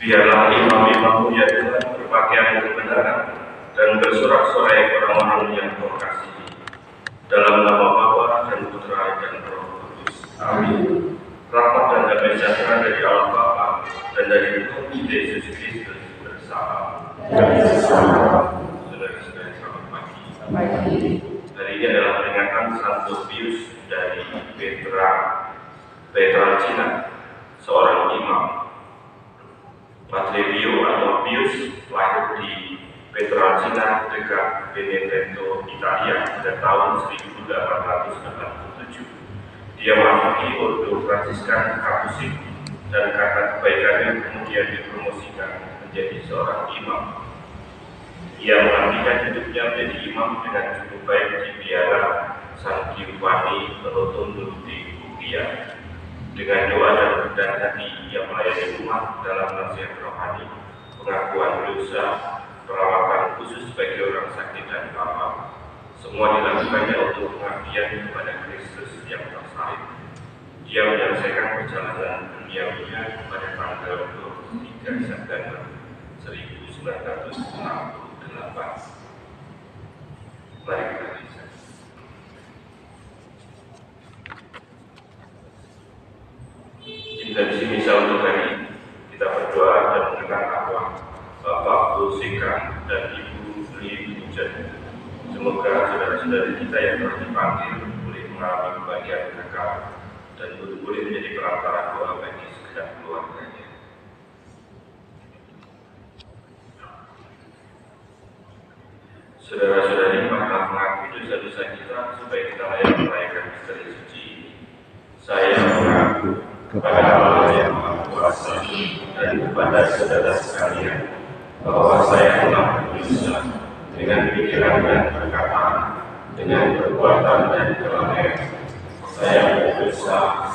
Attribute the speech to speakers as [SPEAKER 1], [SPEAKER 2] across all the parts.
[SPEAKER 1] Biarlah imam-imammu ya Tuhan berpakaian kebenaran dan bersorak-sorai orang-orang yang Kau kasihi. Dalam nama Bapa dan Putra dan Roh Kudus. Amin. Rahmat dan damai sejahtera dari Allah Bapa dan dari Tuhan kita Yesus Kristus bersama. Saudara-saudara, selamat pagi. Hari ini adalah peringatan Santo Pius dari Pietrelcina, seorang imam. Padre Pio atau Pius lahir di Pietrelcina dekat Benevento, Italia pada tahun 1887. Dia memasuki ordo Fransiskan Katolik dan karena kebaikannya kemudian dipromosikan menjadi seorang imam. Ia mengabdikan hidupnya menjadi imam dengan cukup baik di Biara San Giovanni Rotondo di Puglia. Dengan doa dan kerendahan hati, ia melayani umat dalam nasihat rohani, pengakuan dosa, perawatan khusus bagi orang sakit dan apa. Semua dilakukannya untuk pengabdian kepada Kristus yang tersalib. Dia menyelesaikan perjalanan duniawinya pada tanggal 23 September 1968. Mari kita lihat. Intensi misa untuk hari ini, kita berdoa dan mengenang arwah Bapak Bulsika dan Ibu Li Hujan. Semoga saudara-saudari kita yang telah dipanggil boleh mengalami kebahagiaan kekal dan boleh menjadi perantara doa bagi segenap keluarganya. Saudara-saudari, marilah mengakui dosa-dosa kita supaya kita layak merayakan misteri suci ini. Saya mengaku kepada Allah yang Maha Kuasa dan kepada saudara sekalian bahwa saya telah berdosa dengan pikiran dan perkataan, dengan perbuatan dan kelalaian. Saya berdosa,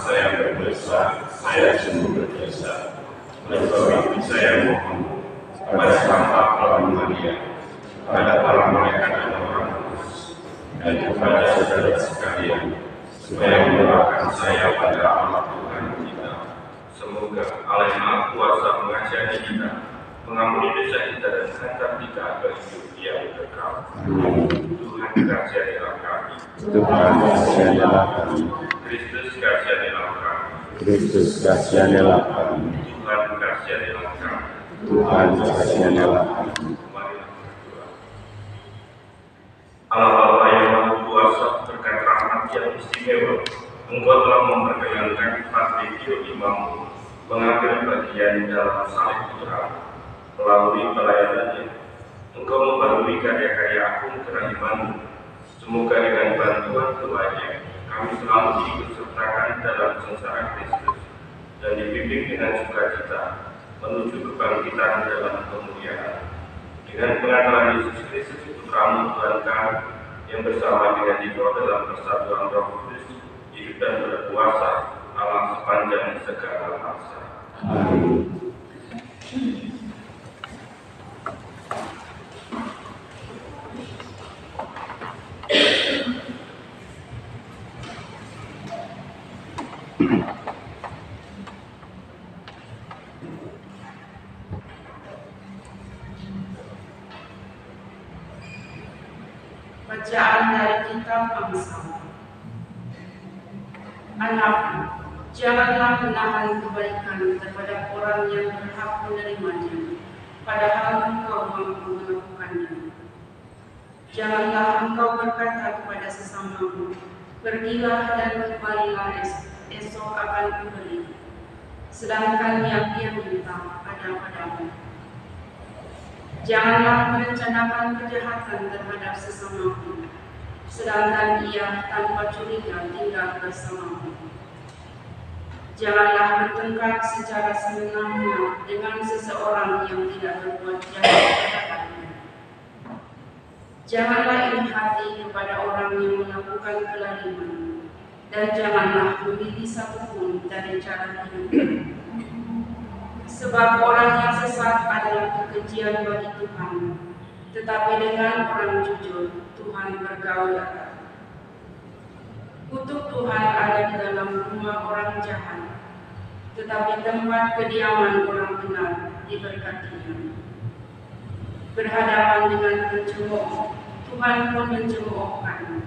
[SPEAKER 1] saya sungguh berdosa. Oleh sebab itu saya mohon kepada Santa Alam Maria, kepada para malaikat dan orang kudus, dan kepada saudara sekalian, supaya menyerahkan saya pada Allah Tuhan kita. Semoga Allah yang Maha Kuasa mengasihi kita, mengampuni dosa kita dan menghantar kita ke hidup yang kekal. Tuhan kasihilah kami.
[SPEAKER 2] Tuhan kasihilah kami.
[SPEAKER 1] Kristus kasihilah kami.
[SPEAKER 2] Kristus kasihilah kami.
[SPEAKER 1] Tuhan kasihilah kami.
[SPEAKER 2] Tuhan kasihilah kami.
[SPEAKER 1] Marilah berdoa. Allah Bapa yang Maha Kuasa, berkat rahmat yang istimewa, Engkau telah memperkenankan Padre Pio imammu mengambil bagian dalam salib putra. Melalui pelayanannya, Engkau membarui karya-karya agung kerahimanmu. Semoga dengan bantuan doanya, kami selalu diikutsertakan dalam sengsara Kristus dan dibimbing dengan sukacita menuju kebangkitan dalam kemuliaan. Dengan pengantaran Yesus Kristus Putramu Tuhan kami, yang bersama dengan Dikau dalam persatuan Roh Kudus, hidup dan berkuasa Allah sepanjang segala masa.
[SPEAKER 2] Amin.
[SPEAKER 3] Bacaan dari Kitab Amsal. Anakku, janganlah menahan kebaikan terhadap orang yang berhak menerimanya, padahal engkau mampu melakukannya. Janganlah engkau berkata kepada sesamamu, pergilah dan kembalilah esok akan kuberi, sedangkan yang dia minta ada padamu. Janganlah merencanakan kejahatan terhadap sesamamu, sedangkan ia tanpa curiga tinggal bersamamu. Janganlah bertengkar secara semena-mena dengan seseorang yang tidak berbuat jahat terhadapmu. Janganlah iri hati kepada orang yang melakukan kelaliman, dan janganlah memilih satupun dari cara hidupmu. Sebab orang yang sesat adalah kekejian bagi Tuhan, tetapi dengan orang jujur Tuhan bergaul erat. Kutuk Tuhan ada di dalam rumah orang jahat, tetapi tempat kediaman orang benar diberkatinya. Berhadapan dengan pencemooh, Tuhan pun mencemoohkan,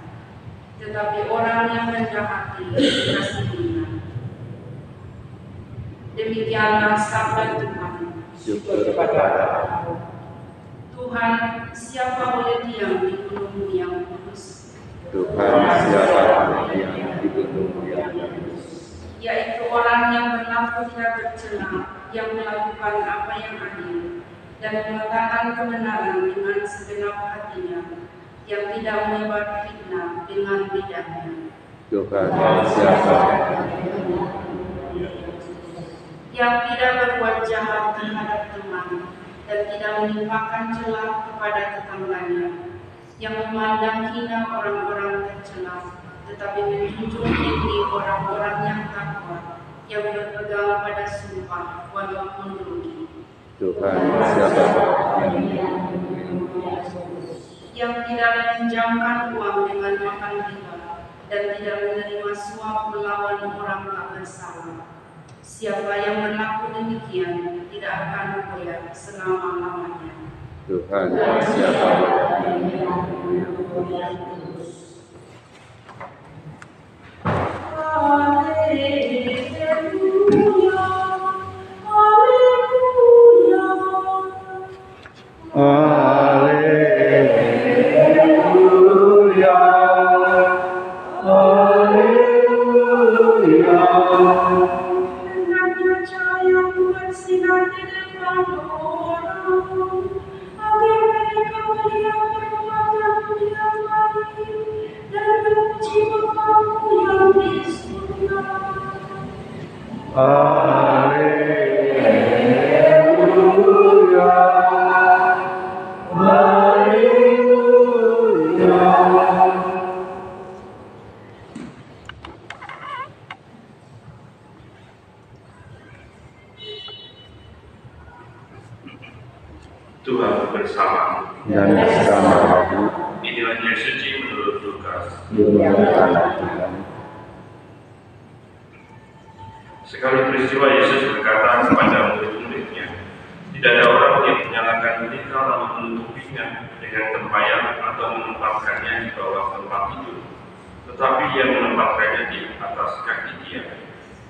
[SPEAKER 3] tetapi orang yang rendah hati dikasihinya. Demikianlah sabda Tuhan.
[SPEAKER 2] Syukur kepada Allah.
[SPEAKER 3] Tuhan, siapa boleh diam di gunung-Mu yang kudus?
[SPEAKER 2] Tuhan, siapa yang di gunung yang kudus?
[SPEAKER 3] Yaitu orang yang berlaku tidak bercela, yang melakukan apa yang adil, dan mengatakan kebenaran dengan segenap hatinya, yang tidak menyebar fitnah dengan lidahnya.
[SPEAKER 2] Tuhan, siapa
[SPEAKER 3] yang tidak berbuat jahat terhadap teman, dan tidak menimpakan celah kepada tetangganya, yang memandang hina orang-orang tercela, tetapi menjunjung tinggi orang-orang yang takwa, yang berpegang pada sumpah walaupun rugi.
[SPEAKER 2] Tuhan, siapa
[SPEAKER 3] yang tidak meminjamkan uang dengan makan riba, dan tidak menerima suap melawan orang tak bersalah. Siapa yang berlaku demikian tidak akan goyah selama-lamanya.
[SPEAKER 2] Tuhan, siapa
[SPEAKER 3] Haleluya, haleluya.
[SPEAKER 2] Haleluya, haleluya.
[SPEAKER 3] Hendaknya cahaya bersinar di depan orang, agar mereka melihat perbuatanmu yang baik dan memuji Bapa-Mu yang di surga.
[SPEAKER 2] Haleluya, haleluya.
[SPEAKER 1] Tuhan bersama.
[SPEAKER 2] Dan bersama Rabu,
[SPEAKER 1] Inilah yang suci menurut Lukas.
[SPEAKER 2] dimuliakanlah Tuhan.
[SPEAKER 1] Sekali peristiwa Yesus berkata kepada murid-muridnya, tidak ada orang yang menyalakan pelita lalu menutupinya dengan tempayan atau menempatkannya di bawah tempat tidur, tetapi ia menempatkannya di atas kaki dia,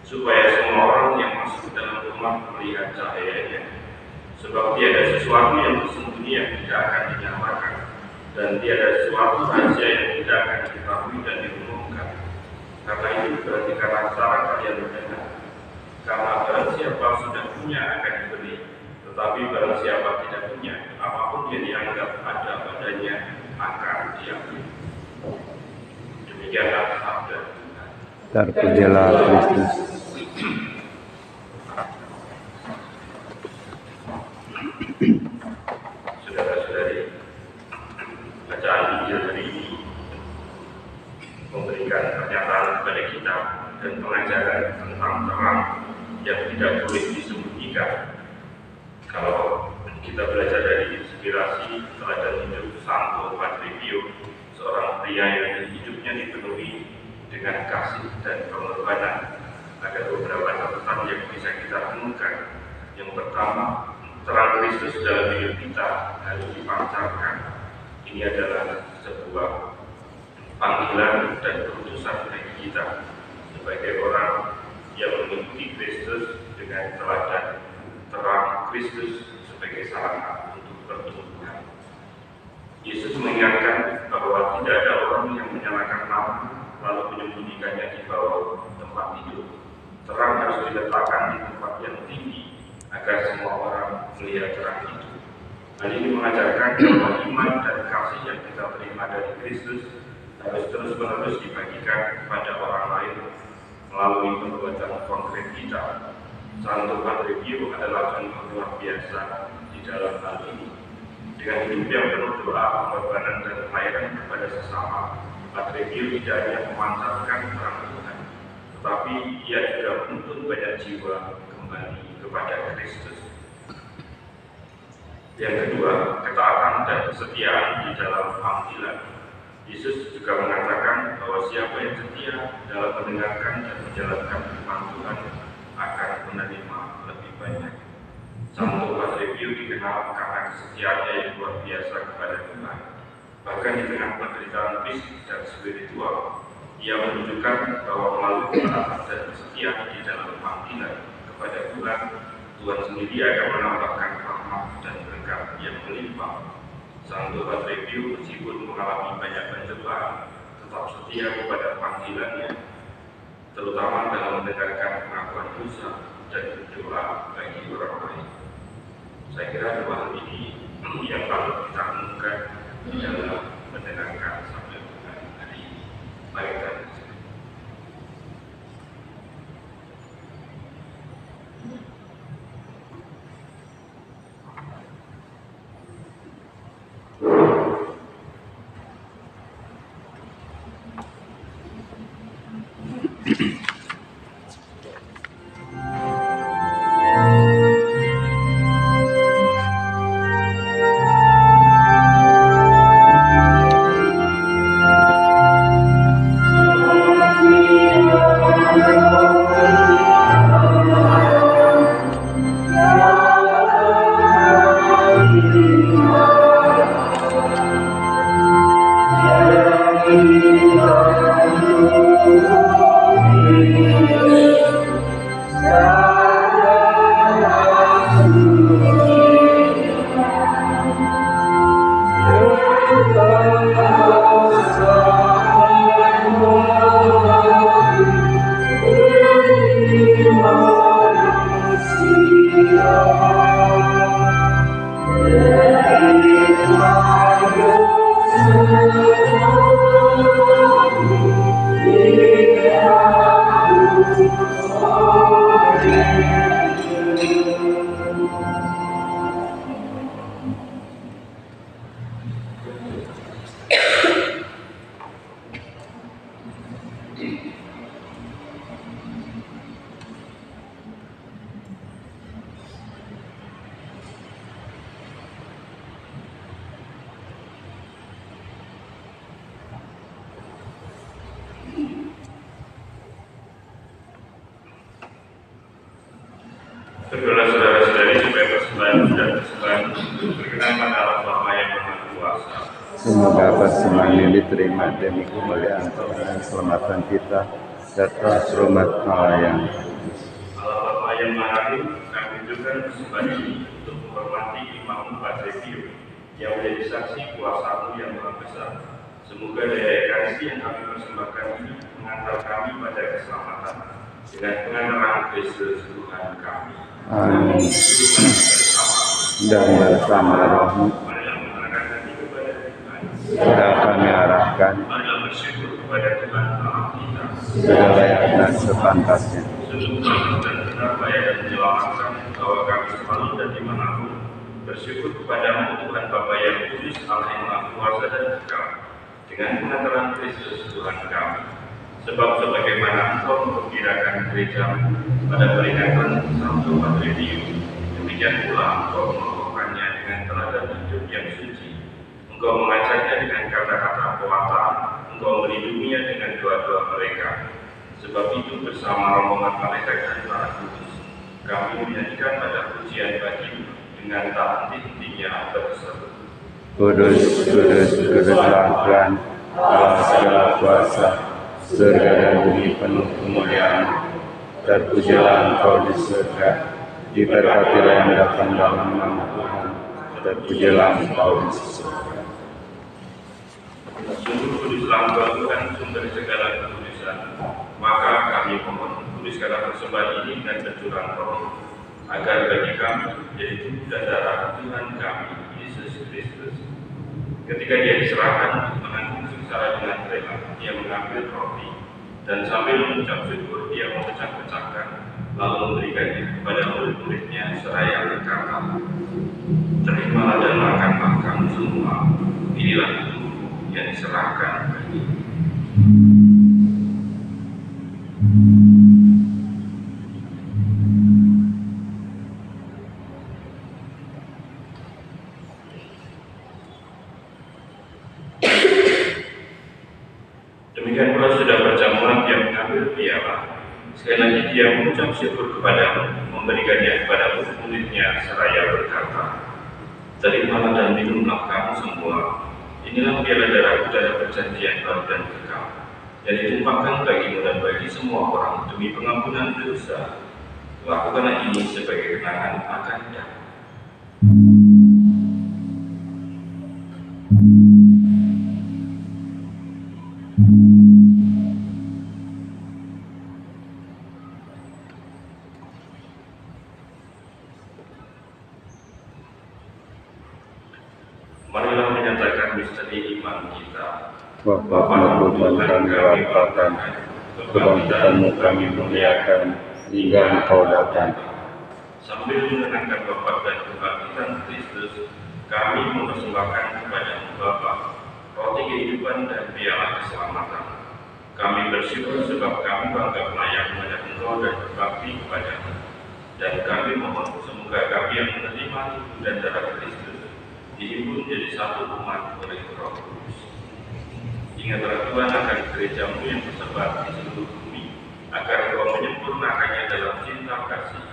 [SPEAKER 1] supaya semua orang yang masuk ke dalam rumah melihat cahayanya. Sebab tiada sesuatu yang tersembunyi yang tidak akan dinyatakan, dan tiada sesuatu rahasia yang tidak akan diketahui dan diumumkan. Karena itu perhatikanlah cara kalian mendengar. Karena barang siapa sudah punya akan diberi, tetapi barang siapa tidak punya, apapun yang dianggap ada padanya akan diambil. Demikianlah sabda Tuhan.
[SPEAKER 2] Terpujilah Kristus.
[SPEAKER 1] Saudara-saudari, bacaan Injil hari ini memberikan pernyataan kepada kita dan pengajaran tentang terang yang tidak boleh disembunyikan. Kalau kita belajar dari inspirasi teladan hidup Santo Padre Pio, seorang pria yang hidupnya dipenuhi dengan kasih dan pengorbanan, ada beberapa catatan yang bisa kita temukan. Yang pertama, terang Kristus dalam hidup kita harus dipancarkan. Ini adalah sebuah panggilan dan keputusan bagi kita sebagai orang yang mengikuti Kristus dengan teladan terang Kristus sebagai sarana untuk pertumbuhan. Yesus mengingatkan bahwa tidak ada orang yang menyalakan lampu lalu menyembunyikannya di bawah tempat tidur. Terang harus diletakkan di tempat yang tinggi agar semua orang melihat terang itu. Hal ini mengajarkan bahwa iman dan kasih yang kita terima dari Kristus harus terus-menerus dibagikan kepada orang lain melalui perbuatan konkret kita. Santo Padre Pio adalah contoh luar biasa di dalam hal ini. Dengan hidup yang penuh doa, pengorbanan dan pelayanan kepada sesama, Padre Pio tidak hanya memancarkan terang Tuhan, tetapi ia juga menuntut banyak jiwa kembali kepada Kristus. Yang kedua, ketaatan dan kesetiaan di dalam panggilan. Yesus juga mengatakan bahwa siapa yang setia dalam mendengarkan dan menjalankan firman Tuhan akan menerima lebih banyak. Santo Padre Pio dikenal karena kesetiaannya yang luar biasa kepada Tuhan. Bahkan di tengah penderitaan fisik dan spiritual, ia menunjukkan bahwa melalui ketaatan dan kesetiaan di dalam panggilan kepada Tuhan, Tuhan sendiri akan menambahkan rahmat dan berkat yang melimpah. Santo Padre Pio meskipun mengalami banyak pencobaan, tetap setia kepada panggilannya, terutama dalam mendengarkan pengakuan dosa dan berdoa bagi orang lain. Saya kira dua hal ini yang patut kita renungkan dalam mendengarkan sabda Tuhan hari ini. Mari kita bersama. Saudara-saudari, supaya persembahan dan persembahan berkenan pada Allah Bapa yang Maha Kuasa.
[SPEAKER 2] Semoga persembahan ini diterima demi kemuliaan Tuhan dan keselamatan kita serta selamat Allah yang
[SPEAKER 1] Allah Bapa yang Maha Agung, kami tunjukkan persembahan ini untuk menghormati Imam Padre Pio yang menjadi saksi kuasa-Mu yang Maha Besar. Semoga daya kasih yang kami persembahkan ini mengantar kami pada keselamatan dengan pengantaran Kristus Tuhan kami.
[SPEAKER 2] Amin. Dan bersama rohmu sudah kami arahkan
[SPEAKER 1] Marilah bersyukur kepada Tuhan Allah kita.
[SPEAKER 2] sudah layak dan sepantasnya.
[SPEAKER 1] Sungguh kami dan betapa yang menyelamatkan bahwa kami selalu dan dimanapun bersyukur kepada-Mu Tuhan Bapa yang kudus, Allah yang Maha Kuasa dan Kekal, dengan pengantaran Kristus Tuhan kami. Sebab sebagaimana Engkau memperkirakan gereja-Mu pada peringatan Santo Padre Pio, demikian pula Engkau mengokohkannya dengan teladan hidup yang suci. Engkau mengajarnya dengan kata-kata pewartaan, Engkau melindunginya dengan doa-doa mereka. Sebab itu bersama rombongan malaikat dan para kudus, kami menyanyikan pada pujian bagi-Mu dengan tak henti-hentinya berseru.
[SPEAKER 2] Kudus, kudus, kudus Tuhan, Allah segala kuasa, surga dan bumi penuh kemuliaan. Terpujilah Engkau di surga, diberkatilah yang datang dalam nama Tuhan. Terpujilah Engkau di surga.
[SPEAKER 1] Sungguh kuduslah Engkau Tuhan, sumber segala kekudusan. Maka kami mohon kuduskanlah persembahan ini dan pencurahan Roh, agar bagi kami menjadi tubuh dan darah Tuhan kami Yesus Kristus. Ketika Dia diserahkan untuk menanggung secara dengan rela, dia mengambil roti, dan sambil mengucap syukur, dia memecah-pecahkan, lalu memberikannya kepada murid-muridnya seraya berkata, "Terimalah dan makanlah kamu semua, inilah tubuhku yang diserahkan bagi." Demikian pula sudah berjamuan dia mengambil piala. Sekali lagi dia mengucap syukur kepadamu, memberikannya kepada murid-muridnya seraya berkata, "Terimalah dan minumlah kamu semua, inilah piala darahku dari perjanjian baru dan kekal, yang ditumpahkan bagimu dan bagi semua orang demi pengampunan dosa. Lakukanlah ini sebagai kenangan akan dia." Marilah menyatakan misteri iman kita.
[SPEAKER 2] Bapa Tuhan kami wartakan, kebangkitanmu kami muliakan, hingga Engkau datang.
[SPEAKER 1] Sambil mengenangkan wafat dan kebangkitan Kristus, kami mempersembahkan kepada-Mu Bapa, roti kehidupan dan piala keselamatan. Kami bersyukur sebab kami bangga melayani menghadap Engkau dan berbakti kepada-Mu. Dan kami mohon semoga kami yang menerima tubuh dan darah Kristus dihimpun menjadi satu umat oleh Roh Kudus. Ingatlah Tuhan akan gereja-Mu yang tersebar di seluruh bumi, agar Engkau menyempurnakannya dalam cinta kasih,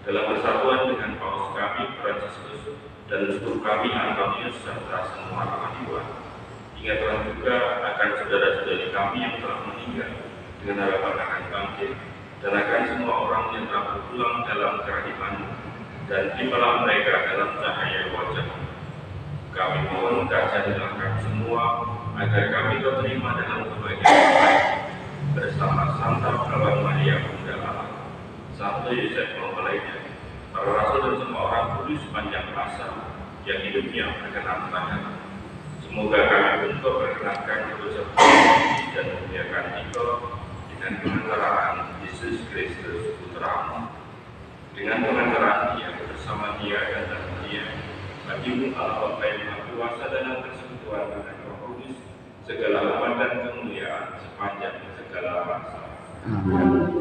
[SPEAKER 1] dalam persatuan dengan Paus kami, Fransiskus, dan seluruh kami, Antonius, serta semua Tuhan. Ingatlah juga akan saudara-saudari kami yang telah meninggal, dengan harapan akan bangkit, dan akan semua orang yang telah berpulang dalam kerahiman-Mu, dan timpalah mereka dalam cahaya wajah-Mu. Kami mohon kasihanilah kami semua, agar kami terima dalam kebaikan bersama Santa Perawan Maria Bunda Allah, Santo Yosef mempelainya, para rasul dan semua orang kudus sepanjang masa yang hidupnya berkenan padamu. Semoga kami pun Kau perkenankan bersama dan memuliakan Engkau dengan pengantaraan Yesus Kristus Putra-Mu. Dengan pengantaraan Dia bersama Dia dan dalam Dia, bagimu Allah Bapa yang Maha Kuasa dalam persekutuan dengan Roh Kudus, segala hormat dan kemuliaan sepanjang segala masa.
[SPEAKER 2] Amin.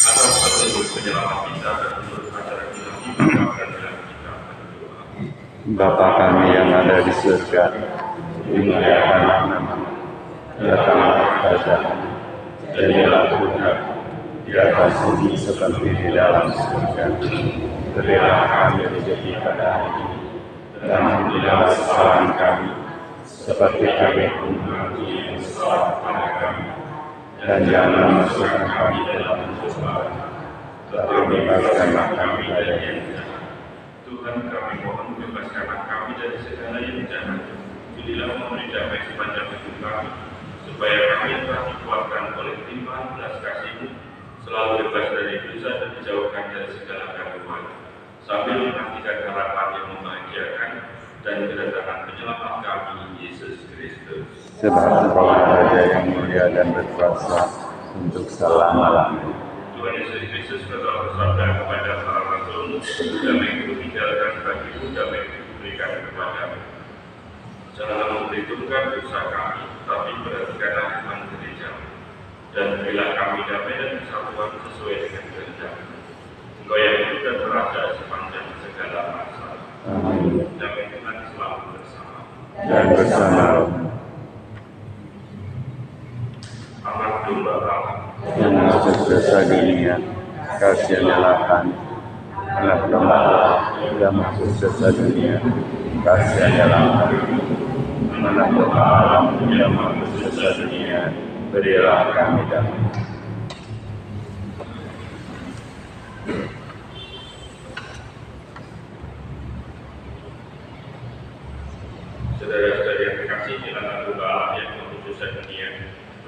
[SPEAKER 1] Atas petunjuk penyelamat kita dan menurut acara kita dibacakan dalam kita berdoa.
[SPEAKER 2] Bapa kami yang ada di surga, dimuliakanlah namamu, datanglah kerajaan-Mu, jadilah kehendakmu di atas bumi seperti di dalam surga. Berilah kami rezeki pada hari ini, dan ampunilah kesalahan kami, seperti kami pun mengampuni yang bersalah pada kami. Dan jangan masukkan kami dalam pencobaan, tetapi bebaskanlah kami dari yang jahat.
[SPEAKER 1] Tuhan, kami mohon bebaskanlah kami dari segala yang jahat. Jadilah memberi damai sepanjang hidup kami, supaya kami yang telah dikuatkan oleh limpahan belas kasih-Mu selalu bebas dari dosa dan dijauhkan dari segala gangguan, sambil menantikan harapan yang membahagiakan dan kedatangan penyelamat kami, Yesus Kristus.
[SPEAKER 2] Sebab Engkau Raja yang mulia dan berkuasa untuk selama-lamanya.
[SPEAKER 1] Tuhan Yesus Kristus telah bersabda kepada para rasul, "Damai-Ku tinggalkan bagimu, damai-Ku berikan kepadamu. Janganlah memperhitungkan dosa kami, tapi perhatikanlah iman gereja-Mu. Dan berilah kami damai dan kesatuan sesuai dengan kehendak-Mu. Engkau yang hidup dan berada sepanjang segala masa.
[SPEAKER 2] Amin.
[SPEAKER 1] Damai Tuhan selalu bersama."
[SPEAKER 2] Dan bersama
[SPEAKER 1] Amat domba Allah
[SPEAKER 2] yang masuk dosa dunia, kasihanilah kami. Anak domba Allah yang masuk dosa dunia, kasihanilah kami. Anak domba Allah yang masuk dosa dunia, berilah kami damai.
[SPEAKER 1] Saudara-saudara yang terkasih, anak domba Allah yang masuk dosa dunia,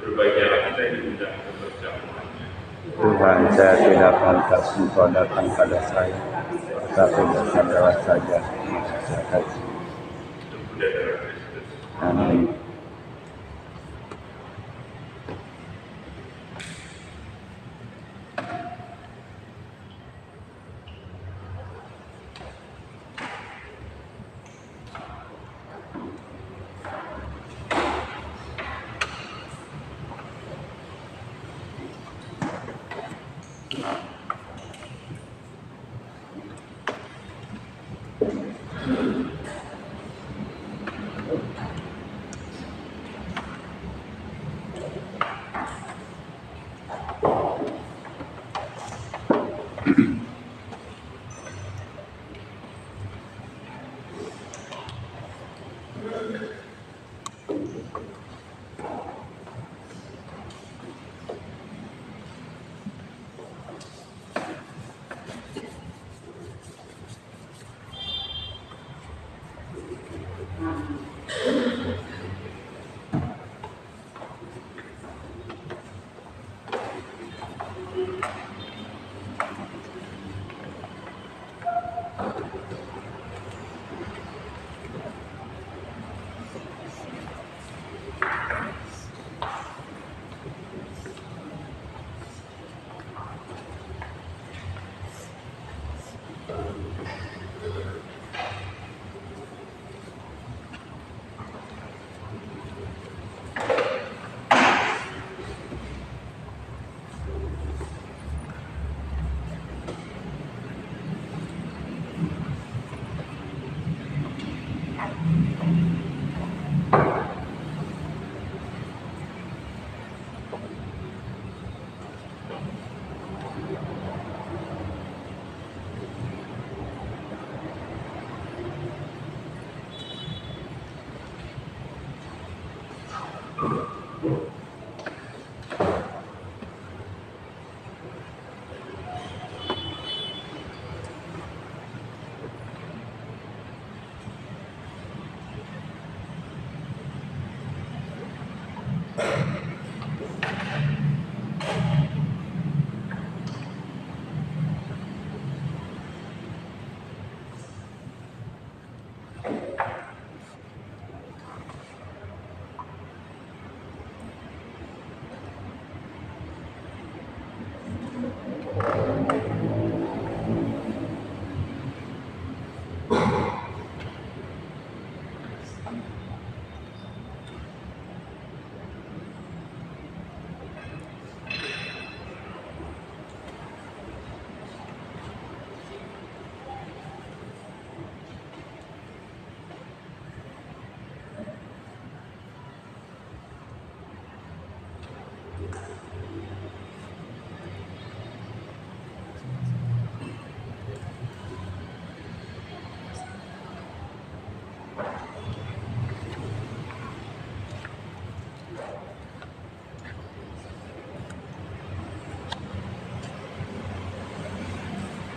[SPEAKER 1] berbahagialah kita yang diundang ke perjamuannya.
[SPEAKER 2] Tuhan, saya tidak pantas Engkau datang pada saya, tapi berkatalah saja, maka saya kasih.
[SPEAKER 1] Tubuh dan darah Kristus.
[SPEAKER 2] Amin.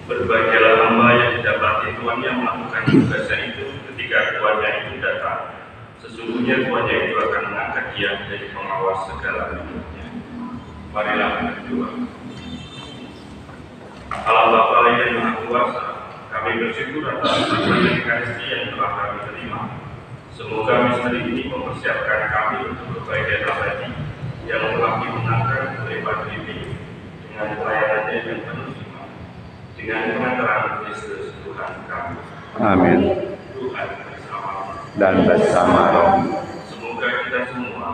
[SPEAKER 1] Berbahagialah hamba yang didapati tuannya melakukan tugasnya itu ketika tuannya itu datang. Sesungguhnya tuannya itu akan mengangkat dia menjadi pengawas segala hidupnya. Marilah berdoa. Allah Bapa yang Maha Kuasa, kami bersyukur atas makanan Ekaristi yang telah kami terima. Semoga misteri ini mempersiapkan kami untuk berbahagia abadi yang telah dimenangkan oleh Padre dengan pelayanannya yang penuh iman, dengan pengantaran Kristus Tuhan kami.
[SPEAKER 2] Amin.
[SPEAKER 1] Tuhan bersama
[SPEAKER 2] Dan bersama roh.
[SPEAKER 1] Semoga kita semua,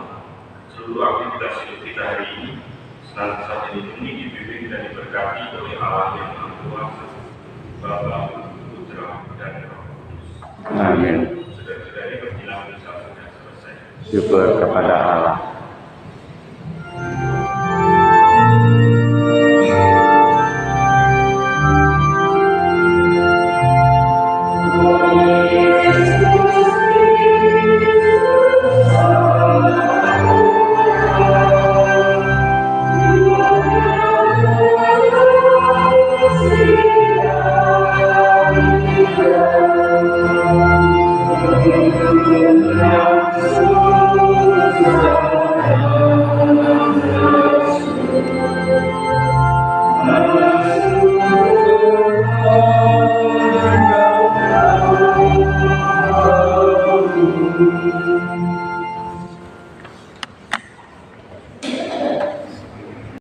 [SPEAKER 1] seluruh aktivitas hidup kita hari ini, senantiasa dilindungi, dibimbing dan diberkati oleh Allah yang Maha Kuasa, Bapa, Putra, dan Roh Kudus.
[SPEAKER 2] Amin.
[SPEAKER 1] Saudara-saudari, berjilang bisa sudah selesai.
[SPEAKER 2] Syukur kepada Allah.